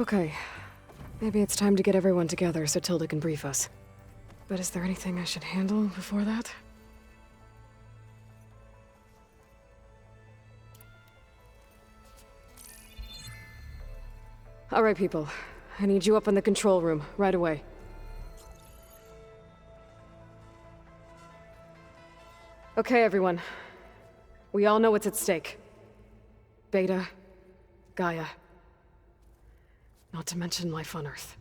Okay. Maybe it's time to get everyone together so Tilda can brief us. But is there anything I should handle before that? All right, people. I need you up in the control room, right away. Okay, everyone. We all know what's at stake. Beta, Gaia. Not to mention life on Earth.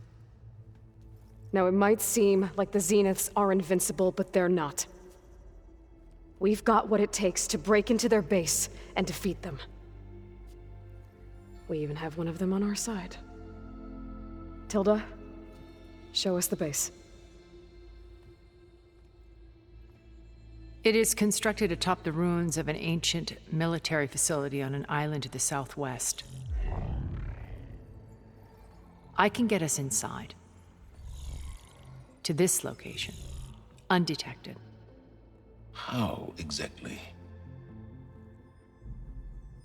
Now, it might seem like the Zeniths are invincible, but they're not. We've got what it takes to break into their base and defeat them. We even have one of them on our side. Tilda, show us the base. It is constructed atop the ruins of an ancient military facility on an island to the southwest. I can get us inside. To this location. Undetected. How exactly?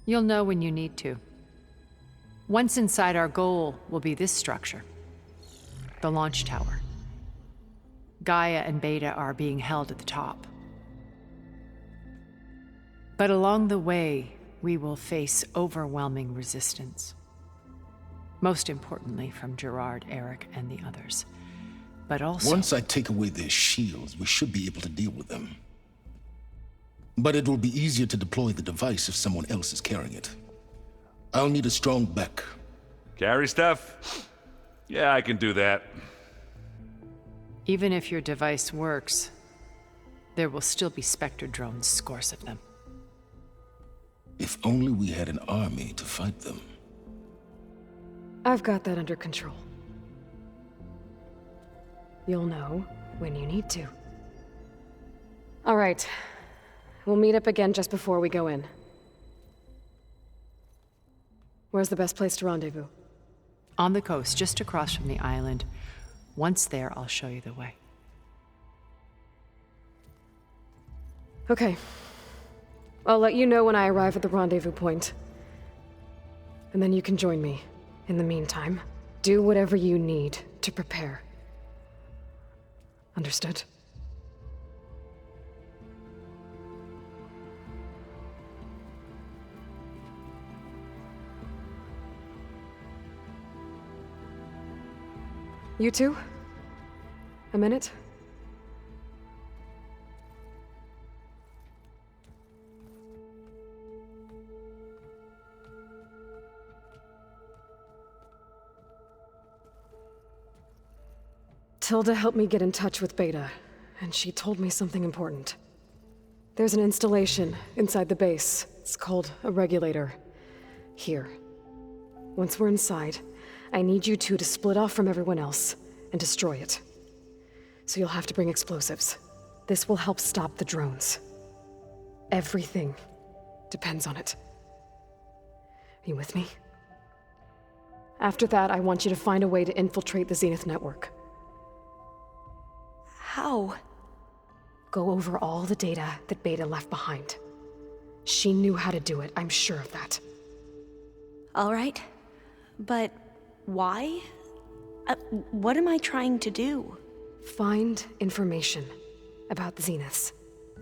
You'll know when you need to. Once inside, our goal will be this structure. The launch tower. Gaia and Beta are being held at the top. But along the way, we will face overwhelming resistance. Most importantly from Gerard, Eric, and the others. But also... Once I take away their shields, we should be able to deal with them. But it will be easier to deploy the device if someone else is carrying it. I'll need a strong back. Carry stuff? Yeah, I can do that. Even if your device works, there will still be Spectre drones, scores of them. If only we had an army to fight them. I've got that under control. You'll know when you need to. All right. We'll meet up again just before we go in. Where's the best place to rendezvous? On the coast, just across from the island. Once there, I'll show you the way. Okay. I'll let you know when I arrive at the rendezvous point. And then you can join me. In the meantime, do whatever you need to prepare. Understood? You two? A minute? Tilda helped me get in touch with Beta, and she told me something important. There's an installation inside the base. It's called a regulator. Here. Once we're inside, I need you two to split off from everyone else and destroy it. So you'll have to bring explosives. This will help stop the drones. Everything depends on it. Are you with me? After that, I want you to find a way to infiltrate the Zenith network. How? Go over all the data that Beta left behind. She knew how to do it, I'm sure of that. All right. But why? What am I trying to do? Find information about the Zeniths.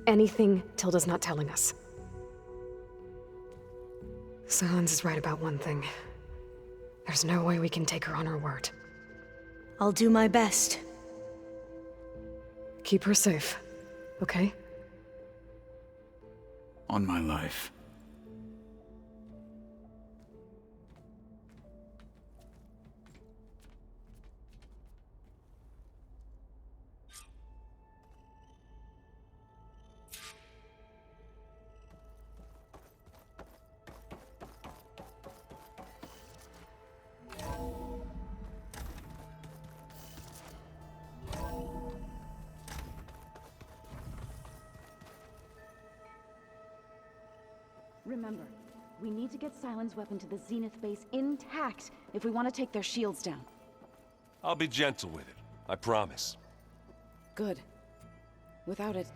Anything Tilda's not telling us. Silence is right about one thing. There's no way we can take her on her word. I'll do my best. Keep her safe, okay? On my life. Remember, we need to get Sylens' weapon to the Zenith base intact if we want to take their shields down. I'll be gentle with it, I promise. Good. Without it,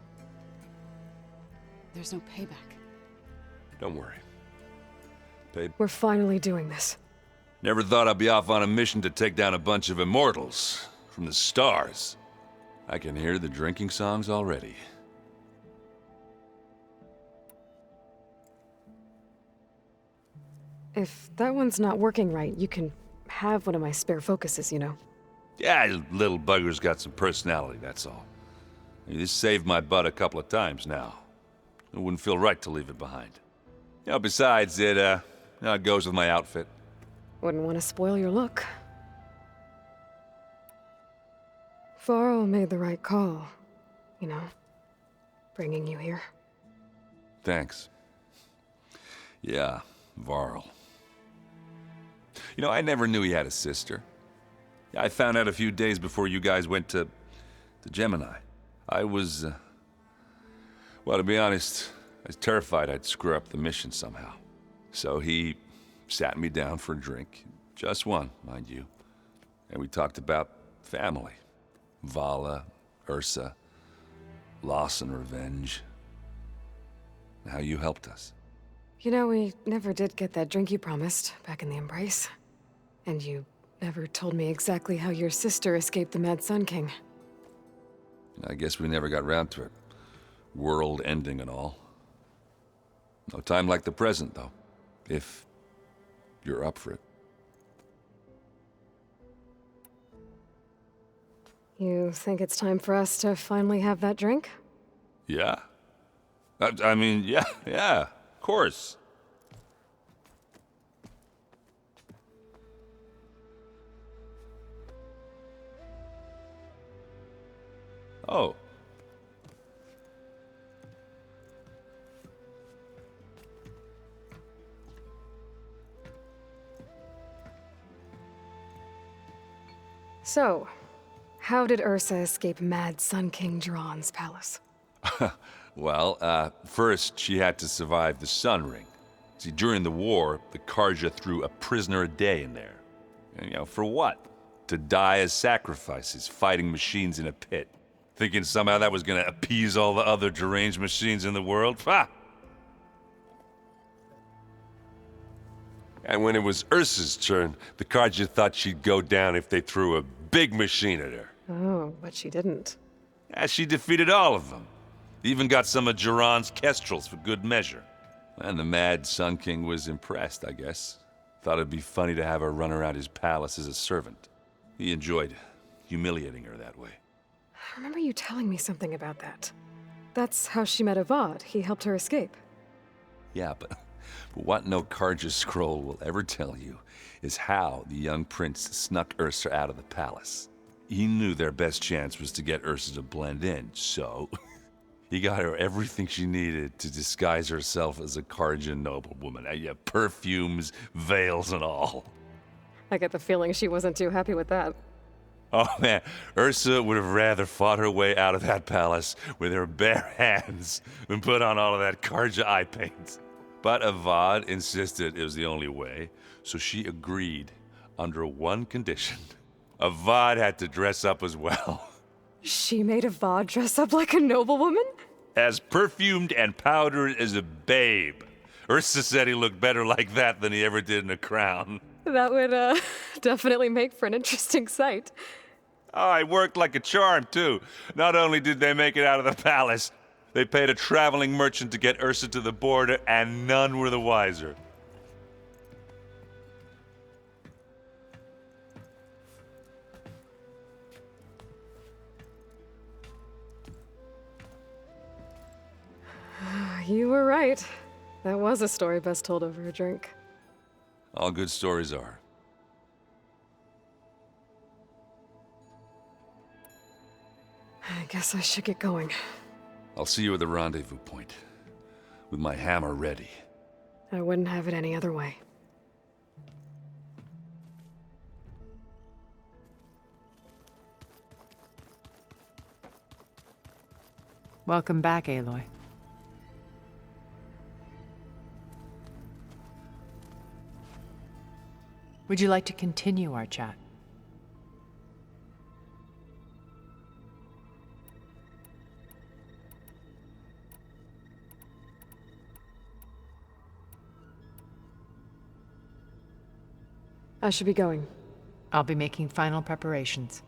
there's no payback. Don't worry. We're finally doing this. Never thought I'd be off on a mission to take down a bunch of immortals from the stars. I can hear the drinking songs already. If that one's not working right, you can have one of my spare focuses, you know. Yeah, little bugger's got some personality, that's all. This saved my butt a couple of times now. It wouldn't feel right to leave it behind. You know, besides, it goes with my outfit. Wouldn't want to spoil your look. Varl made the right call, you know, bringing you here. Thanks. Yeah, Varl. You know, I never knew he had a sister. I found out a few days before you guys went to Gemini. I was, well, to be honest, I was terrified I'd screw up the mission somehow. So he sat me down for a drink. Just one, mind you. And we talked about family. Vala, Ursa, loss and revenge. How you helped us. You know, we never did get that drink you promised back in the Embrace. And you never told me exactly how your sister escaped the Mad Sun King. I guess we never got round to it. World ending and all. No time like the present, though. If you're up for it. You think it's time for us to finally have that drink? Yeah? I mean, yeah, of course. Oh. So, how did Ursa escape Mad Sun King Jiran's palace? Well, first she had to survive the Sun Ring. See, during the war, the Karja threw a prisoner a day in there. And, you know, for what? To die as sacrifices, fighting machines in a pit. Thinking somehow that was gonna appease all the other deranged machines in the world? Ha! And when it was Ursa's turn, the Karja thought she'd go down if they threw a big machine at her. Oh, but she didn't. Yeah, she defeated all of them. Even got some of Jiran's kestrels for good measure. And the Mad Sun King was impressed, I guess. Thought it'd be funny to have her run around his palace as a servant. He enjoyed humiliating her that way. I remember you telling me something about that. That's how she met Avad. He helped her escape. Yeah, but what no Karja scroll will ever tell you is how the young prince snuck Ursa out of the palace. He knew their best chance was to get Ursa to blend in, so he got her everything she needed to disguise herself as a Karja noblewoman. Yeah, perfumes, veils, and all. I get the feeling she wasn't too happy with that. Oh man, Ursa would have rather fought her way out of that palace with her bare hands than put on all of that Karja eye paint. But Avad insisted it was the only way, so she agreed under one condition. Avad had to dress up as well. She made Avad dress up like a noblewoman? As perfumed and powdered as a babe. Ursa said he looked better like that than he ever did in a crown. That would, definitely make for an interesting sight. Oh, it worked like a charm, too. Not only did they make it out of the palace, they paid a traveling merchant to get Ursa to the border, and none were the wiser. You were right. That was a story best told over a drink. All good stories are. I guess I should get going. I'll see you at the rendezvous point, with my hammer ready. I wouldn't have it any other way. Welcome back, Aloy. Would you like to continue our chat? I should be going. I'll be making final preparations.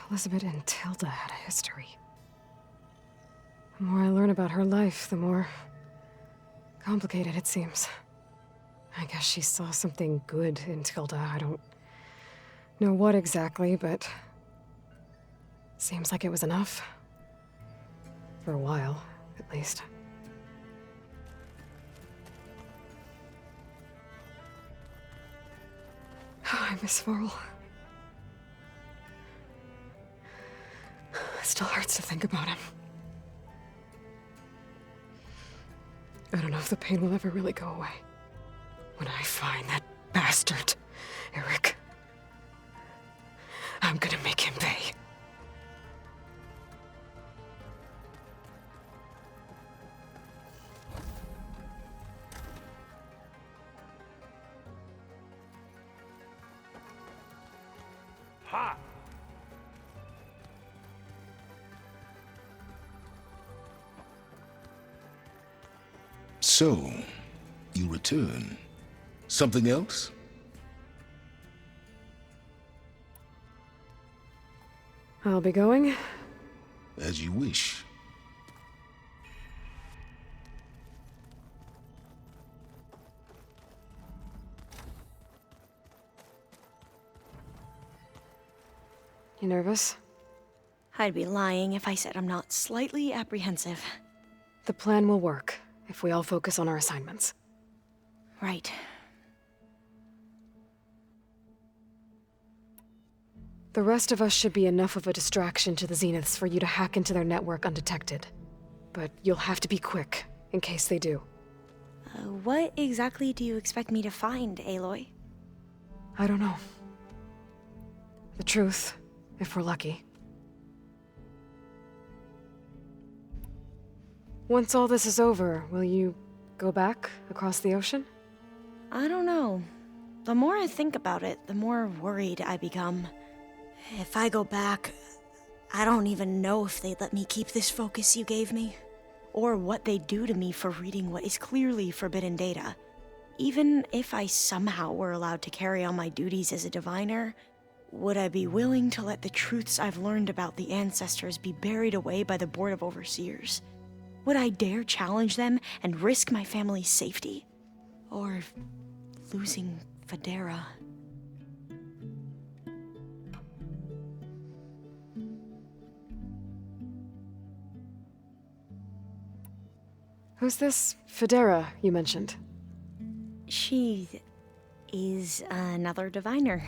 Elizabeth and Tilda had a history. The more I learn about her life, the more complicated it seems. I guess she saw something good in Tilda. I don't know what exactly, but seems like it was enough. For a while, at least. I miss Varl. It still hurts to think about him. I don't know if the pain will ever really go away. When I find that bastard, Eric, I'm gonna make him pay. So, you return. Something else? I'll be going. As you wish. You nervous? I'd be lying if I said I'm not slightly apprehensive. The plan will work if we all focus on our assignments. Right. The rest of us should be enough of a distraction to the Zeniths for you to hack into their network undetected. But you'll have to be quick, in case they do. What exactly do you expect me to find, Aloy? I don't know. The truth, if we're lucky. Once all this is over, will you go back across the ocean? I don't know. The more I think about it, the more worried I become. If I go back, I don't even know if they'd let me keep this focus you gave me, or what they'd do to me for reading what is clearly forbidden data. Even if I somehow were allowed to carry on my duties as a diviner, would I be willing to let the truths I've learned about the ancestors be buried away by the Board of Overseers? Would I dare challenge them and risk my family's safety? Or losing Federa? Who's this Federa you mentioned? She is another diviner.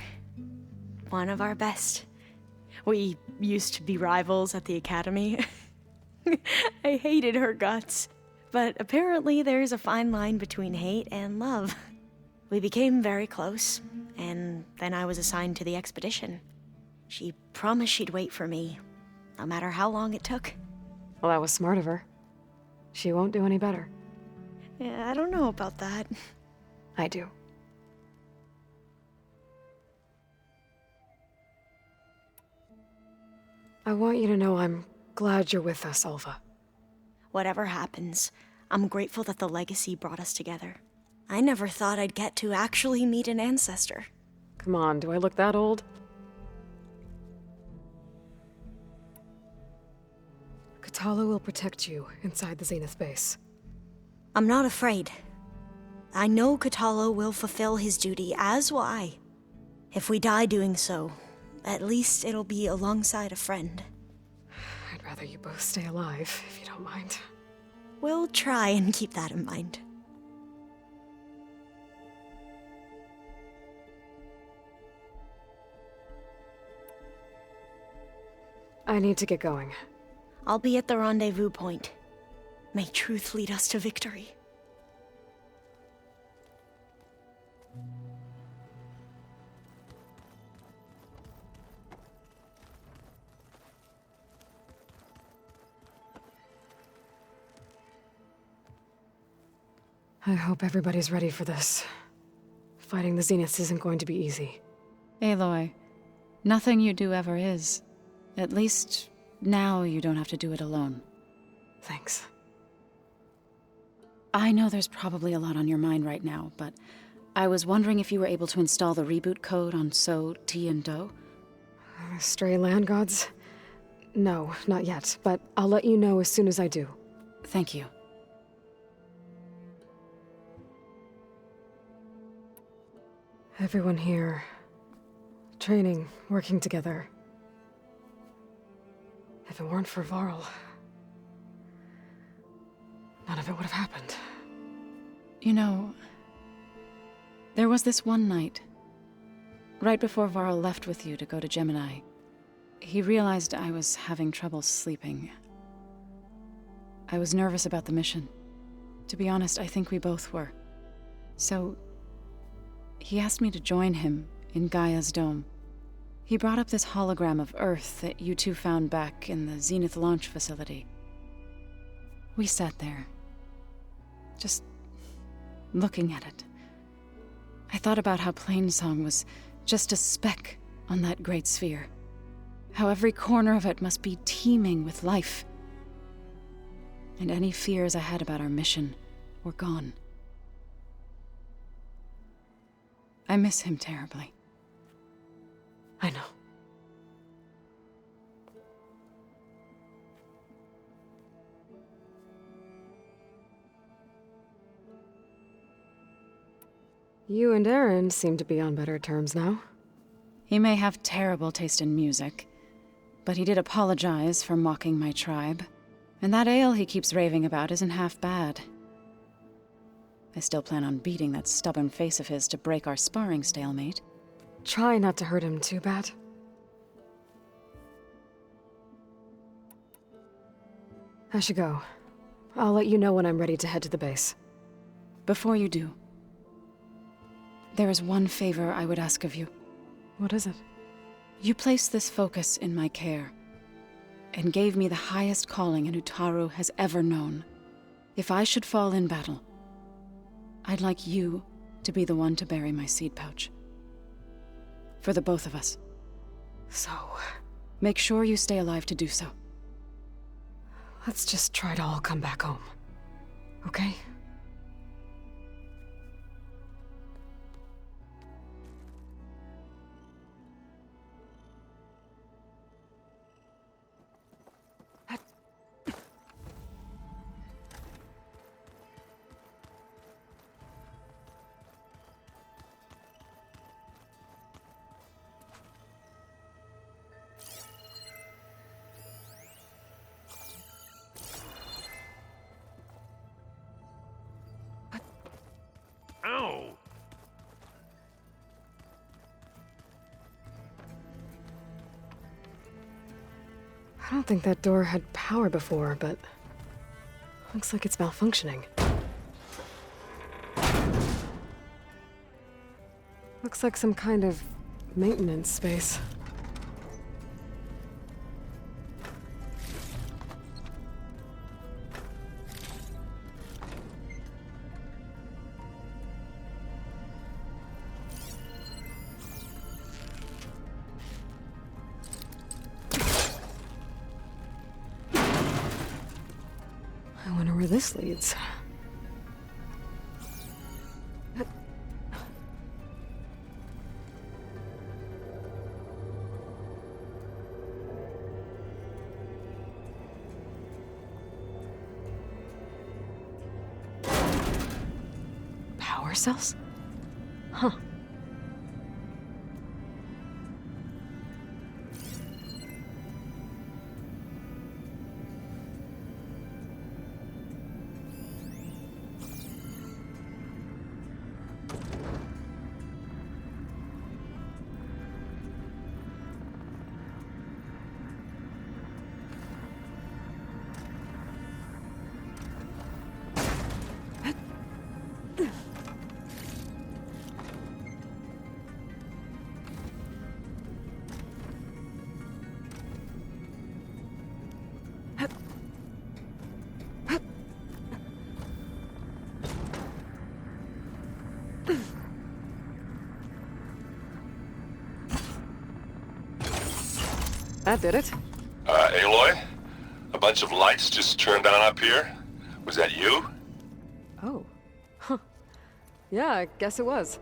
One of our best. We used to be rivals at the academy. I hated her guts. But apparently there's a fine line between hate and love. We became very close, and then I was assigned to the expedition. She promised she'd wait for me, no matter how long it took. Well, that was smart of her. She won't do any better. Yeah, I don't know about that. I do. I want you to know I'm glad you're with us, Alva. Whatever happens, I'm grateful that the legacy brought us together. I never thought I'd get to actually meet an ancestor. Come on, do I look that old? Katala will protect you inside the Zenith base. I'm not afraid. I know Katala will fulfill his duty, as will I. If we die doing so, at least it'll be alongside a friend. I'd rather you both stay alive, if you don't mind. We'll try and keep that in mind. I need to get going. I'll be at the rendezvous point. May truth lead us to victory. I hope everybody's ready for this. Fighting the Zeniths isn't going to be easy. Aloy, nothing you do ever is. At least, now you don't have to do it alone. Thanks. I know there's probably a lot on your mind right now, but I was wondering if you were able to install the reboot code on So, T, and Do? Stray land gods? No, not yet, but I'll let you know as soon as I do. Thank you. Everyone here. Training, working together. If it weren't for Varl, none of it would have happened. You know, there was this one night, right before Varl left with you to go to Gemini. He realized I was having trouble sleeping. I was nervous about the mission. To be honest, I think we both were. So, he asked me to join him in Gaia's dome. He brought up this hologram of Earth that you two found back in the Zenith launch facility. We sat there, just looking at it. I thought about how Plainsong was just a speck on that great sphere. How every corner of it must be teeming with life. And any fears I had about our mission were gone. I miss him terribly. I know. You and Aaron seem to be on better terms now. He may have terrible taste in music, but he did apologize for mocking my tribe. And that ale he keeps raving about isn't half bad. I still plan on beating that stubborn face of his to break our sparring stalemate. Try not to hurt him too bad. I should go. I'll let you know when I'm ready to head to the base. Before you do, there is one favor I would ask of you. What is it? You placed this focus in my care, and gave me the highest calling an Utaru has ever known. If I should fall in battle, I'd like you to be the one to bury my seed pouch. For the both of us. So, make sure you stay alive to do so. let's just try to all come back home. Okay? Ow! I don't think that door had power before, but looks like it's malfunctioning. Looks like some kind of maintenance space. I wonder where this leads. Power cells? Huh. That did it. Aloy? A bunch of lights just turned on up here? Was that you? Oh. Huh. Yeah, I guess it was.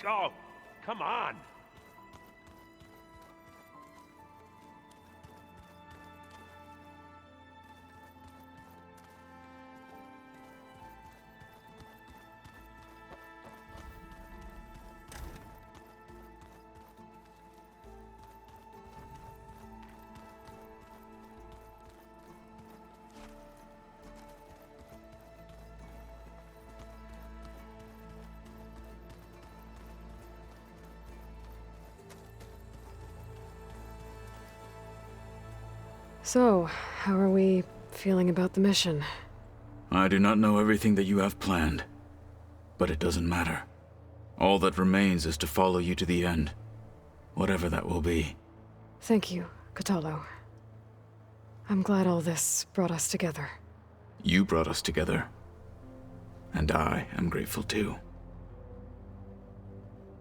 Oh, come on! So, how are we feeling about the mission? I do not know everything that you have planned, but it doesn't matter. All that remains is to follow you to the end, whatever that will be. Thank you, Kotallo. I'm glad all this brought us together. You brought us together, and I am grateful too.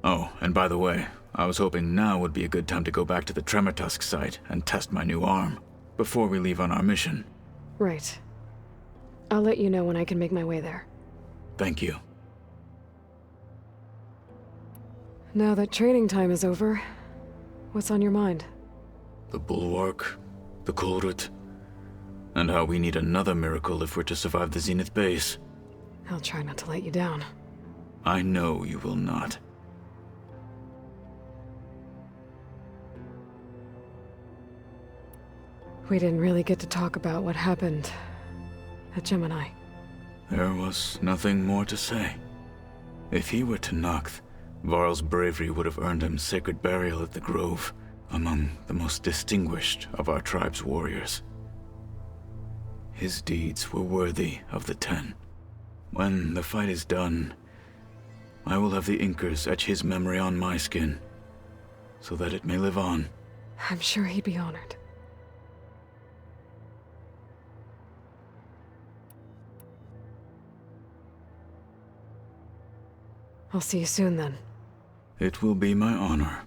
Oh, and by the way, I was hoping now would be a good time to go back to the Tremortusk site and test my new arm, before we leave on our mission. Right. I'll let you know when I can make my way there. Thank you. Now that training time is over, what's on your mind? The Bulwark, the Kulrut, and how we need another miracle if we're to survive the Zenith base. I'll try not to let you down. I know you will not. We didn't really get to talk about what happened at Gemini. There was nothing more to say. If he were to Noct, Varl's bravery would have earned him sacred burial at the Grove, among the most distinguished of our tribe's warriors. His deeds were worthy of the Ten. When the fight is done, I will have the Inkers etch his memory on my skin, so that it may live on. I'm sure he'd be honored. I'll see you soon then. It will be my honor.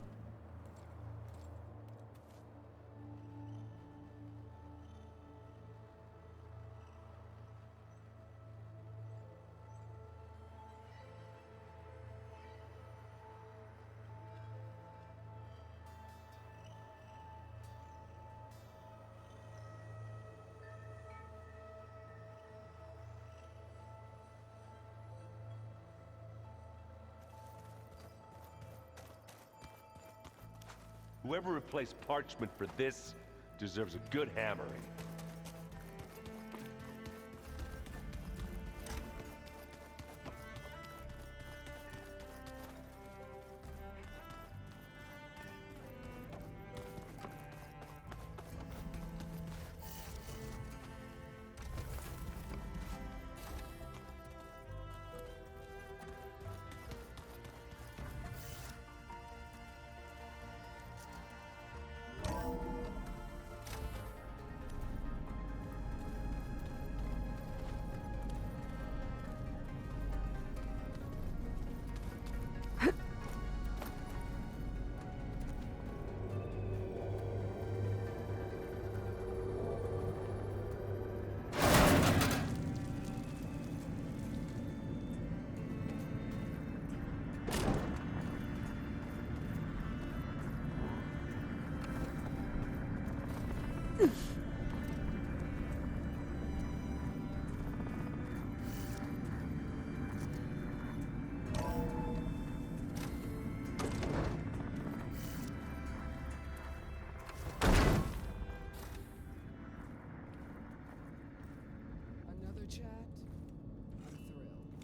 Whoever replaced parchment for this deserves a good hammering.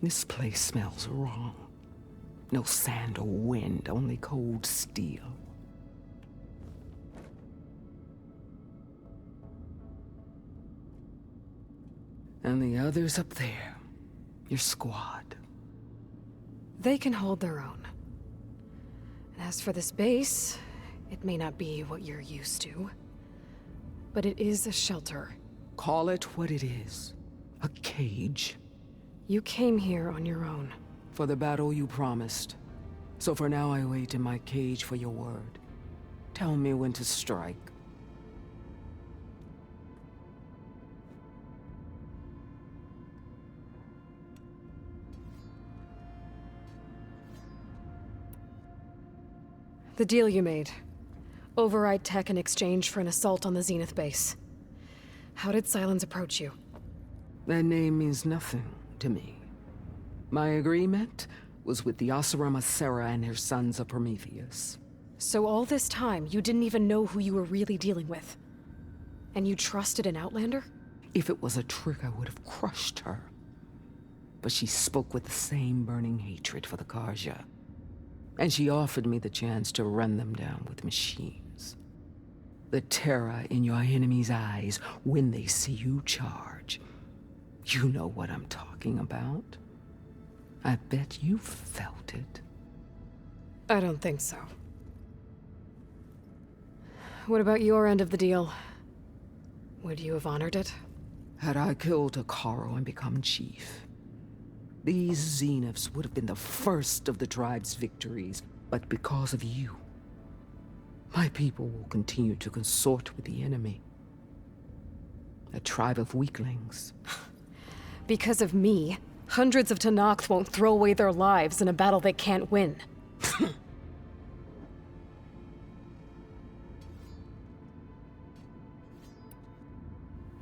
This place smells wrong. No sand or wind, only cold steel. And the others up there, your squad. They can hold their own. And as for this base, it may not be what you're used to, but it is a shelter. Call it what it is. A cage. You came here on your own. For the battle you promised. So for now I wait in my cage for your word. Tell me when to strike. The deal you made. Override tech in exchange for an assault on the Zenith base. How did Silence approach you? That name means nothing to me. My agreement was with the Oseram Sera and her sons of Prometheus. So all this time, you didn't even know who you were really dealing with? And you trusted an Outlander? If it was a trick, I would have crushed her. But she spoke with the same burning hatred for the Karja. And she offered me the chance to run them down with machines. The terror in your enemy's eyes when they see you charge. You know what I'm talking about. I bet you felt it. I don't think so. What about your end of the deal? Would you have honored it? Had I killed Hekarro and become chief, these Zeniths would have been the first of the tribe's victories, but because of you, my people will continue to consort with the enemy. A tribe of weaklings. Because of me, hundreds of Tenakth won't throw away their lives in a battle they can't win.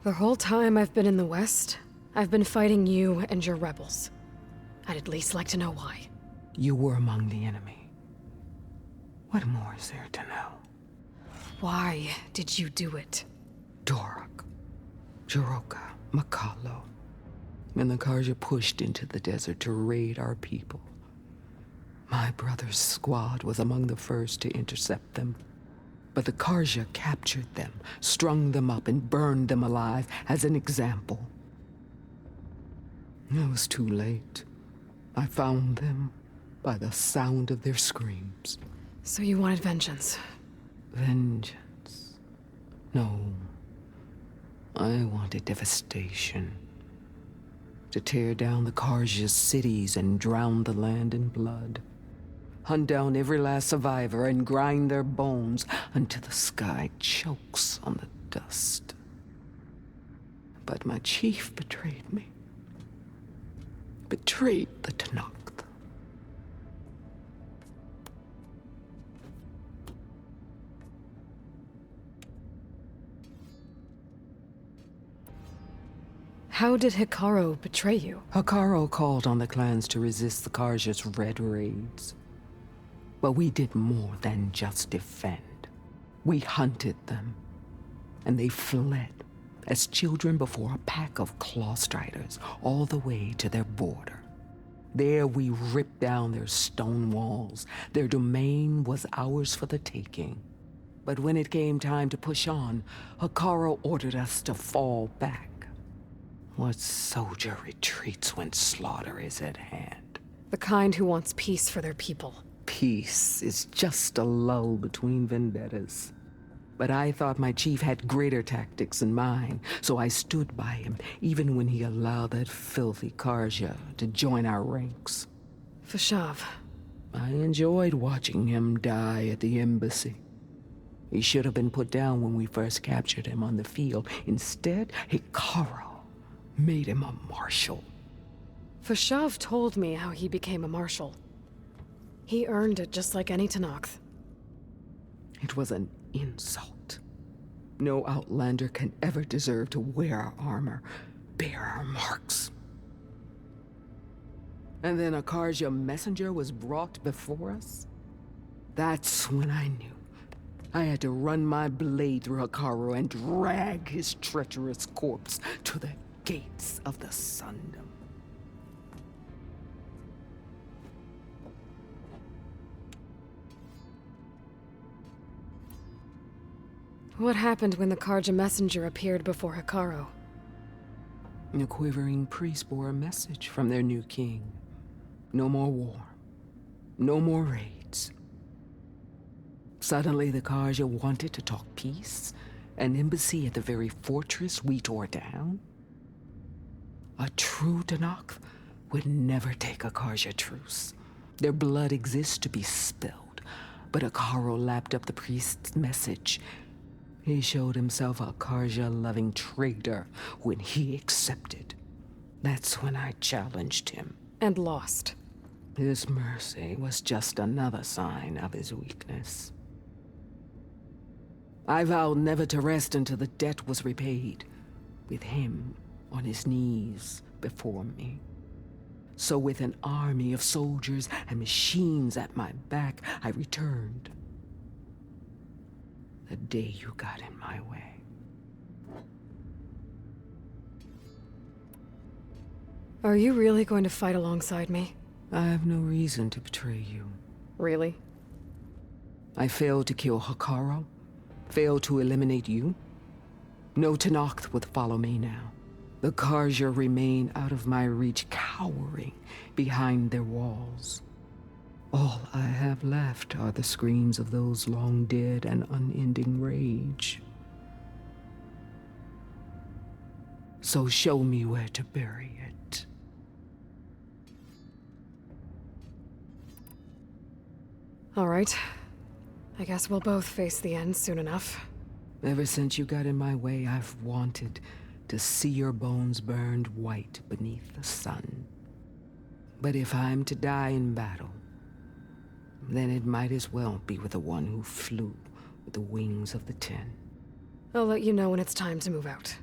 The whole time I've been in the West, I've been fighting you and your rebels. I'd at least like to know why. You were among the enemy. What more is there to know? Why did you do it? Dorak, Jiroka, Makalo, and the Karja pushed into the desert to raid our people. My brother's squad was among the first to intercept them. But the Karja captured them, strung them up, and burned them alive as an example. It was too late. I found them by the sound of their screams. So you wanted vengeance? Vengeance? No. I wanted devastation. To tear down the Karja's cities and drown the land in blood. Hunt down every last survivor and grind their bones until the sky chokes on the dust. But my chief betrayed me. Betrayed the Tenakth. How did Hekarro betray you? Hekarro called on the clans to resist the Karja's red raids. But we did more than just defend. We hunted them, and they fled as children before a pack of claw striders all the way to their border. There we ripped down their stone walls. Their domain was ours for the taking. But when it came time to push on, Hekarro ordered us to fall back. What soldier retreats when slaughter is at hand? The kind who wants peace for their people. Peace is just a lull between vendettas. But I thought my chief had greater tactics than mine, so I stood by him, even when he allowed that filthy Karja to join our ranks. Fashav. I enjoyed watching him die at the embassy. He should have been put down when we first captured him on the field. Instead, Hekarro made him a marshal. Fashav told me how he became a marshal. He earned it just like any Tenakth. It was an insult. No Outlander can ever deserve to wear our armor, bear our marks. And then a Karja messenger was brought before us? That's when I knew. I had to run my blade through Hekarro and drag his treacherous corpse to the gates of the Sundom. What happened when the Karja messenger appeared before Hikaru? The quivering priests bore a message from their new king. No more war. No more raids. Suddenly, the Karja wanted to talk peace. An embassy at the very fortress we tore down. A true Tenakth would never take a Karja truce. Their blood exists to be spilled. But Hikaru lapped up the priest's message. He showed himself a Karja-loving traitor when he accepted. That's when I challenged him. And lost. His mercy was just another sign of his weakness. I vowed never to rest until the debt was repaid, with him on his knees before me. So with an army of soldiers and machines at my back, I returned. The day you got in my way. Are you really going to fight alongside me? I have no reason to betray you. Really? I failed to kill Hikaru, failed to eliminate you. No Tenakth would follow me now. The Karja remain out of my reach, cowering behind their walls. All I have left are the screams of those long dead and unending rage. So show me where to bury it. All right. I guess we'll both face the end soon enough. Ever since you got in my way, I've wanted to see your bones burned white beneath the sun. But if I'm to die in battle, then it might as well be with the one who flew with the wings of the Ten. I'll let you know when it's time to move out.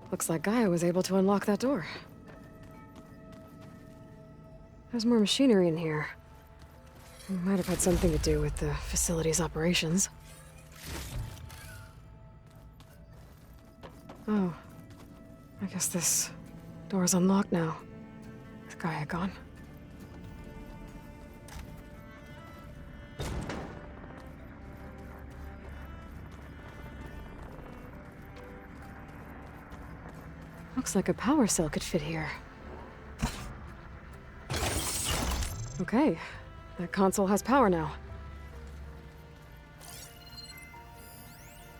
Looks like Gaia was able to unlock that door. There's more machinery in here. It might have had something to do with the facility's operations. Oh. I guess this door's unlocked now. With Gaia gone. Looks like a power cell could fit here. Okay, that console has power now.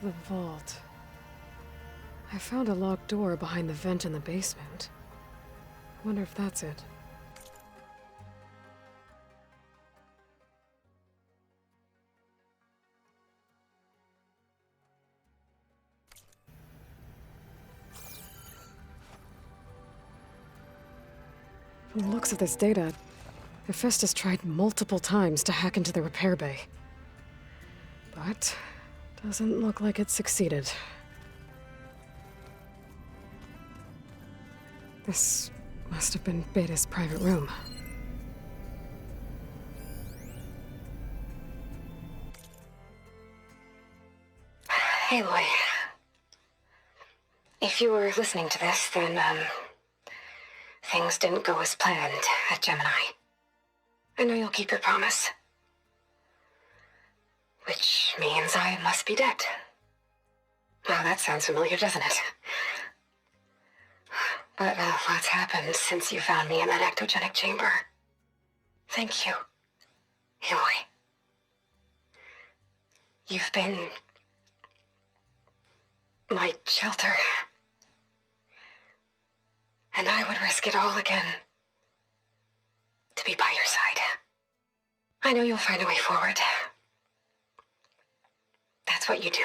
The vault. I found a locked door behind the vent in the basement. I wonder if that's it. From the looks of this data, Hephaestus tried multiple times to hack into the repair bay. But doesn't look like it succeeded. This must have been Beta's private room. Aloy. If you were listening to this, then, things didn't go as planned at Gemini. I know you'll keep your promise. Which means I must be dead. Well, that sounds familiar, doesn't it? But lots happened since you found me in that ectogenic chamber. Thank you, Aloy. You've been my shelter. And I would risk it all again to be by your side. I know you'll find a way forward. That's what you do.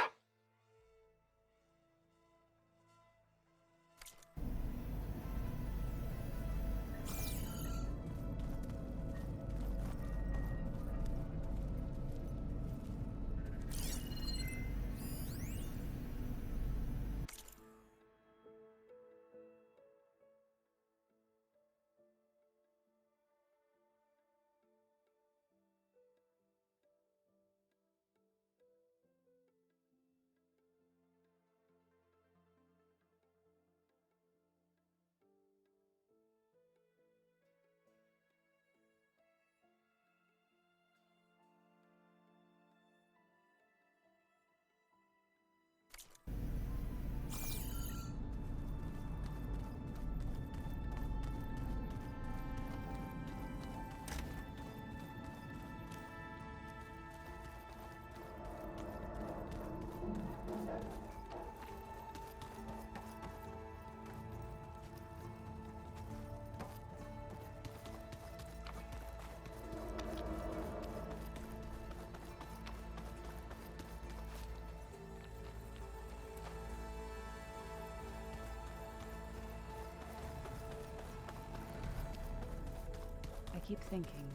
keep thinking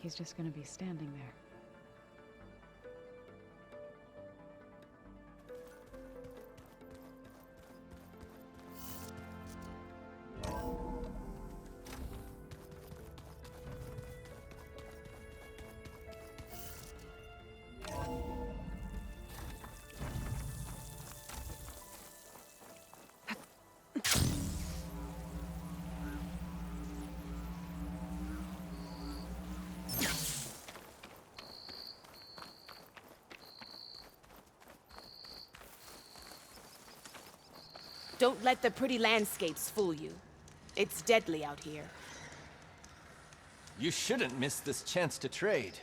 he's just gonna be standing there. Don't let the pretty landscapes fool you. It's deadly out here. You shouldn't miss this chance to trade.